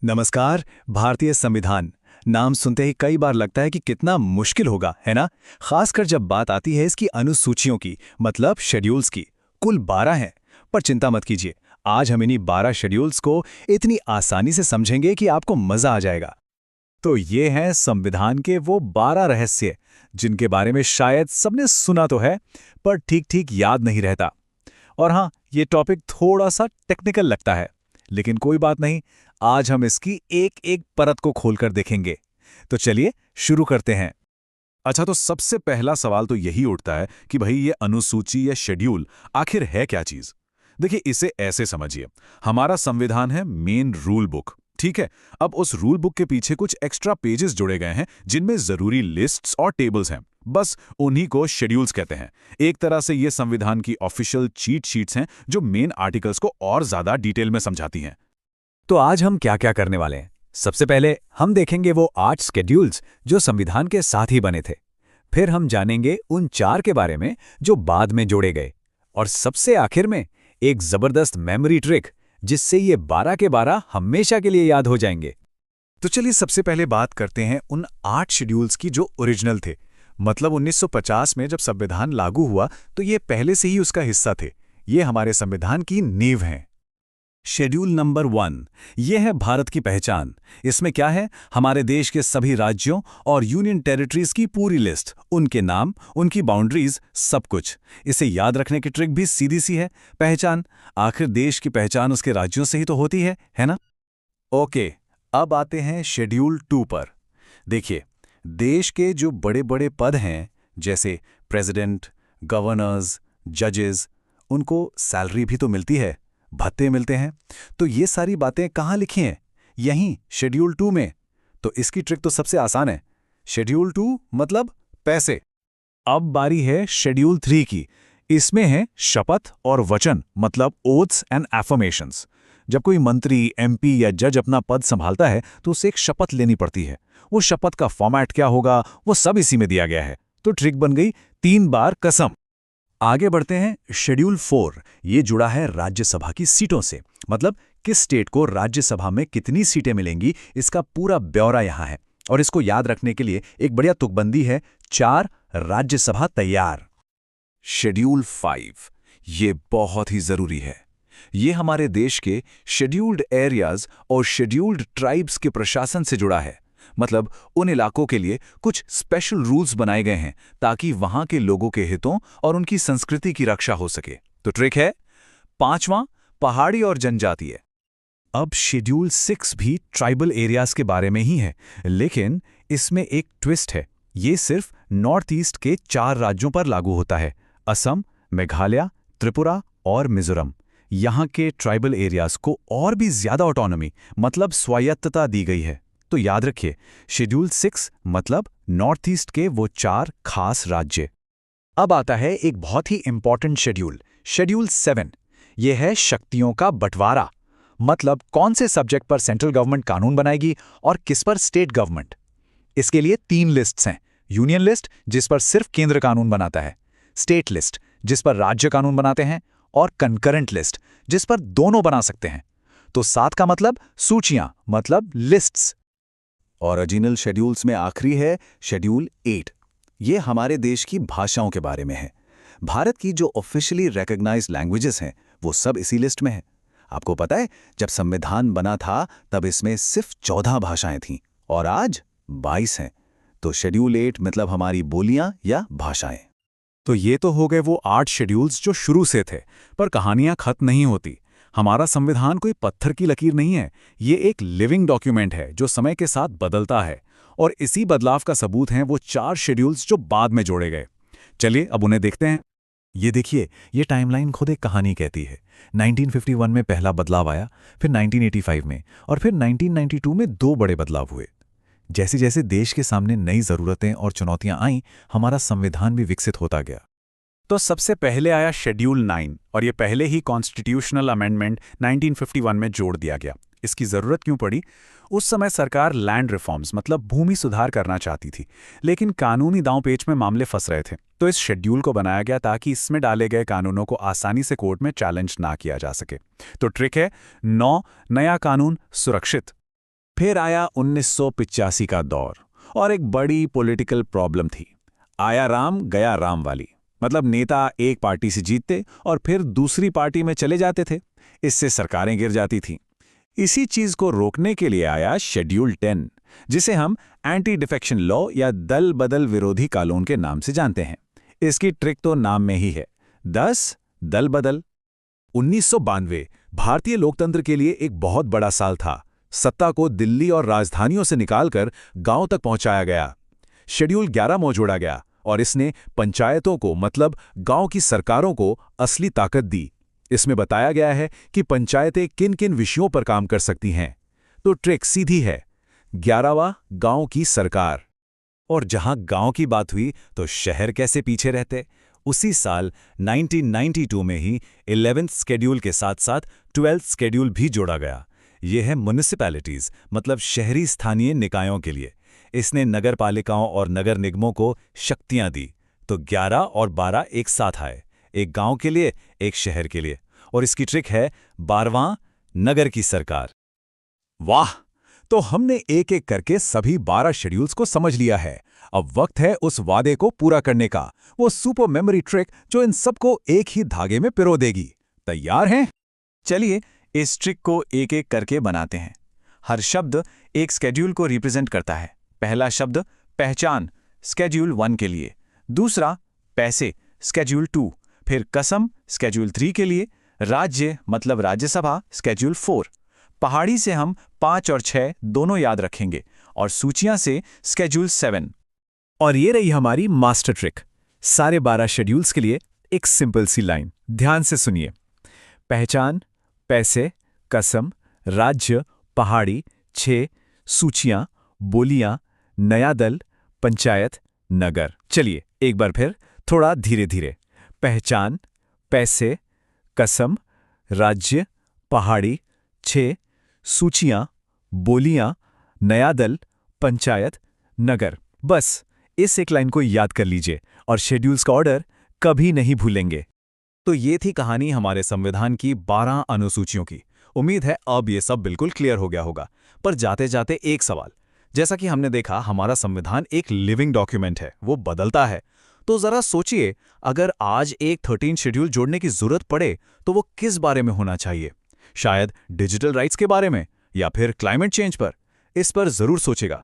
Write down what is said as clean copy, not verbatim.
नमस्कार। भारतीय संविधान नाम सुनते ही कई बार लगता है कि कितना मुश्किल होगा, है ना? खासकर जब बात आती है इसकी अनुसूचियों की, मतलब शेड्यूल्स की। कुल 12 हैं। पर चिंता मत कीजिए, आज हम इन्हीं 12 शेड्यूल्स को इतनी आसानी से समझेंगे कि आपको मजा आ जाएगा। तो ये हैं संविधान के वो 12 रहस्य जिनके बारे में शायद सबने सुना तो है, पर ठीक ठीक याद नहीं रहता। और हाँ, ये टॉपिक थोड़ा सा टेक्निकल लगता है, लेकिन कोई बात नहीं। आज हम इसकी एक एक परत को खोलकर देखेंगे। तो चलिए शुरू करते हैं। अच्छा, तो सबसे पहला सवाल तो यही उठता है कि भाई ये अनुसूची या शेड्यूल आखिर है क्या चीज। देखिए, इसे ऐसे समझिए, हमारा संविधान है मेन रूल बुक, ठीक है। अब उस रूल बुक के पीछे कुछ एक्स्ट्रा पेजेस जोड़े गए हैं जिनमें जरूरी लिस्ट्स और टेबल्स हैं। बस उन्हीं को शेड्यूल्स कहते हैं। एक तरह से ये संविधान की ऑफिशियल चीट शीट्स हैं जो मेन आर्टिकल्स को और ज्यादा डिटेल में समझाती हैं। तो आज हम क्या क्या करने वाले हैं? सबसे पहले हम देखेंगे वो 8 शेड्यूल्स जो संविधान के साथ ही बने थे। फिर हम जानेंगे उन 4 के बारे में जो बाद में जोड़े गए। और सबसे आखिर में एक जबरदस्त मेमोरी ट्रिक जिससे ये 12 के 12 हमेशा के लिए याद हो जाएंगे। तो चलिए सबसे पहले बात करते हैं उन 8 शेड्यूल्स की जो ओरिजिनल थे। मतलब 1950 में जब संविधान लागू हुआ तो ये पहले से ही उसका हिस्सा थे। ये हमारे संविधान की नींव हैं। शेड्यूल नंबर 1, ये है भारत की पहचान। इसमें क्या है? हमारे देश के सभी राज्यों और यूनियन टेरिटरीज की पूरी लिस्ट, उनके नाम, उनकी बाउंड्रीज, सब कुछ। इसे याद रखने की ट्रिक भी सीधी सी है, पहचान। आखिर देश की पहचान उसके राज्यों से ही तो होती है ना? ओके, अब आते हैं शेड्यूल 2 पर। देखिए, देश के जो बड़े बड़े पद हैं, जैसे प्रेसिडेंट, गवर्नर्स, जजेस, उनको सैलरी भी तो मिलती है, भत्ते मिलते हैं। तो ये सारी बातें कहाँ लिखी हैं? यहीं शेड्यूल 2 में। तो इसकी ट्रिक तो सबसे आसान है। शेड्यूल 2 मतलब पैसे। अब बारी है शेड्यूल 3 की। इसमें है शपथ और वचन, मतलब ओथ्स एंड एफर्मेशंस। जब कोई मंत्री, एमपी या जज अपना पद संभालता है तो उसे एक शपथ लेनी पड़ती है। वो शपथ का फॉर्मेट क्या होगा, वो सब इसी में दिया गया है। तो ट्रिक बन गई 3 बार कसम। आगे बढ़ते हैं। शेड्यूल 4 ये जुड़ा है राज्यसभा की सीटों से, मतलब किस स्टेट को राज्यसभा में कितनी सीटें मिलेंगी, इसका पूरा ब्यौरा यहां है। और इसको याद रखने के लिए एक बढ़िया तुकबंदी है, 4 राज्यसभा तैयार। शेड्यूल 5 ये बहुत ही जरूरी है। ये हमारे देश के शेड्यूल्ड एरियाज और शेड्यूल्ड ट्राइब्स के प्रशासन से जुड़ा है। मतलब उन इलाकों के लिए कुछ स्पेशल रूल्स बनाए गए हैं ताकि वहां के लोगों के हितों और उनकी संस्कृति की रक्षा हो सके। तो ट्रिक है 5वां, पहाड़ी और जनजातीय। अब शेड्यूल 6 भी ट्राइबल एरियाज के बारे में ही है, लेकिन इसमें एक ट्विस्ट है। ये सिर्फ नॉर्थ ईस्ट के 4 राज्यों पर लागू होता है, असम, मेघालय, त्रिपुरा और मिजोरम। यहाँ के ट्राइबल एरियाज को और भी ज्यादा ऑटोनॉमी, मतलब स्वायत्तता दी गई है। तो याद रखिए, शेड्यूल 6 मतलब नॉर्थ ईस्ट के वो 4 खास राज्य। अब आता है एक बहुत ही इंपॉर्टेंट शेड्यूल, शेड्यूल 7। यह है शक्तियों का बंटवारा। मतलब कौन से सब्जेक्ट पर सेंट्रल गवर्नमेंट कानून बनाएगी और किस पर स्टेट गवर्नमेंट। इसके लिए 3 लिस्ट्स हैं। यूनियन लिस्ट, जिस पर सिर्फ केंद्र कानून बनाता है, स्टेट लिस्ट, जिस पर राज्य कानून बनाते हैं, और कंकरेंट लिस्ट, जिस पर दोनों बना सकते हैं। तो 7 का मतलब सूचियां, मतलब लिस्ट्स। और ओरिजिनल शेड्यूल्स में आखिरी है शेड्यूल 8। ये हमारे देश की भाषाओं के बारे में है। भारत की जो ऑफिशियली रिकॉग्नाइज्ड लैंग्वेजेस हैं वो सब इसी लिस्ट में है। आपको पता है, जब संविधान बना था तब इसमें सिर्फ 14 भाषाएं थीं और आज 22 हैं। तो शेड्यूल 8 मतलब हमारी बोलियां या भाषाएं। तो ये तो हो गए वो 8 शेड्यूल्स जो शुरू से थे, पर कहानियां खत्म नहीं होती। हमारा संविधान कोई पत्थर की लकीर नहीं है, ये एक लिविंग डॉक्यूमेंट है जो समय के साथ बदलता है। और इसी बदलाव का सबूत हैं वो 4 शेड्यूल्स जो बाद में जोड़े गए। चलिए अब उन्हें देखते हैं। ये देखिए, ये टाइमलाइन खुद एक कहानी कहती है। 1951 में पहला बदलाव आया, फिर 1985 में, और फिर 1992 में 2 बड़े बदलाव हुए। जैसे जैसे देश के सामने नई ज़रूरतें और चुनौतियां आईं, हमारा संविधान भी विकसित होता गया। तो सबसे पहले आया शेड्यूल 9, और ये पहले ही कॉन्स्टिट्यूशनल अमेंडमेंट 1951 में जोड़ दिया गया। इसकी ज़रूरत क्यों पड़ी? उस समय सरकार लैंड रिफॉर्म्स, मतलब भूमि सुधार करना चाहती थी, लेकिन कानूनी दांव-पेच में मामले फंस रहे थे। तो इस शेड्यूल को बनाया गया ताकि इसमें डाले गए कानूनों को आसानी से कोर्ट में चैलेंज ना किया जा सके। तो ट्रिक है 9, नया कानून सुरक्षित। फिर आया 1985 का दौर और एक बड़ी पॉलिटिकल प्रॉब्लम थी। आया राम गया राम वाली, मतलब नेता एक पार्टी से जीतते और फिर दूसरी पार्टी में चले जाते थे। इससे सरकारें गिर जाती थीं। इसी चीज को रोकने के लिए आया शेड्यूल 10, जिसे हम एंटी डिफेक्शन लॉ या दल बदल विरोधी कानून के नाम से जानते हैं। इसकी ट्रिक तो नाम में ही है, 10 दल बदल। 1992 भारतीय लोकतंत्र के लिए एक बहुत बड़ा साल था। सत्ता को दिल्ली और राजधानियों से निकालकर गांव तक पहुंचाया गया। शेड्यूल 11 में जोड़ा गया और इसने पंचायतों को, मतलब गांव की सरकारों को, असली ताकत दी। इसमें बताया गया है कि पंचायतें किन किन विषयों पर काम कर सकती हैं। तो ट्रिक सीधी है, 11वां गांव की सरकार। और जहां गांव की बात हुई तो शहर कैसे पीछे रहते। उसी साल 1992 में ही 11th शेड्यूल के साथ साथ 12th शेड्यूल भी जोड़ा गया। यह है म्युनिसिपैलिटीज, मतलब शहरी स्थानीय निकायों के लिए। इसने नगर पालिकाओं और नगर निगमों को शक्तियां दी। तो 11 और 12 एक साथ आए, एक गांव के लिए, एक शहर के लिए। और इसकी ट्रिक है 12वां नगर की सरकार। वाह! तो हमने एक एक करके सभी 12 शेड्यूल्स को समझ लिया है। अब वक्त है उस वादे को पूरा करने का, वो सुपर मेमोरी ट्रिक जो इन सबको एक ही धागे में पिरो देगी। तैयार हैं? चलिए इस ट्रिक को एक एक करके बनाते हैं। हर शब्द एक स्केड्यूल को रिप्रेजेंट करता है। पहला शब्द पहचान, स्केड्यूल 1 के लिए। दूसरा पैसे, स्केड्यूल 2। फिर कसम, स्केड्यूल 3 के लिए। राज्य मतलब राज्यसभा, स्केड्यूल 4। पहाड़ी से हम 5 और 6 दोनों याद रखेंगे, और सूचियां से स्केड्यूल 7। और ये रही हमारी मास्टर ट्रिक। सारे 12 शेड्यूल्स के लिए एक सिंपल सी लाइन, ध्यान से सुनिए। पहचान, पैसे, कसम, राज्य, पहाड़ी, 6, सूचियां, बोलियां, नया दल, पंचायत, नगर। चलिए एक बार फिर, थोड़ा धीरे धीरे। पहचान, पैसे, कसम, राज्य, पहाड़ी, 6, सूचियां, बोलियां, नया दल, पंचायत, नगर। बस इस एक लाइन को याद कर लीजिए और शेड्यूल्स का ऑर्डर कभी नहीं भूलेंगे। तो ये थी कहानी हमारे संविधान की 12 अनुसूचियों की। उम्मीद है अब ये सब बिल्कुल क्लियर हो गया होगा। पर जाते जाते एक सवाल, जैसा कि हमने देखा हमारा संविधान एक लिविंग डॉक्यूमेंट है, वो बदलता है। तो जरा सोचिए, अगर आज एक 13 शेड्यूल जोड़ने की जरूरत पड़े तो वो किस बारे में होना चाहिए? शायद डिजिटल राइट्स के बारे में, या फिर क्लाइमेट चेंज पर। इस पर जरूर सोचेगा।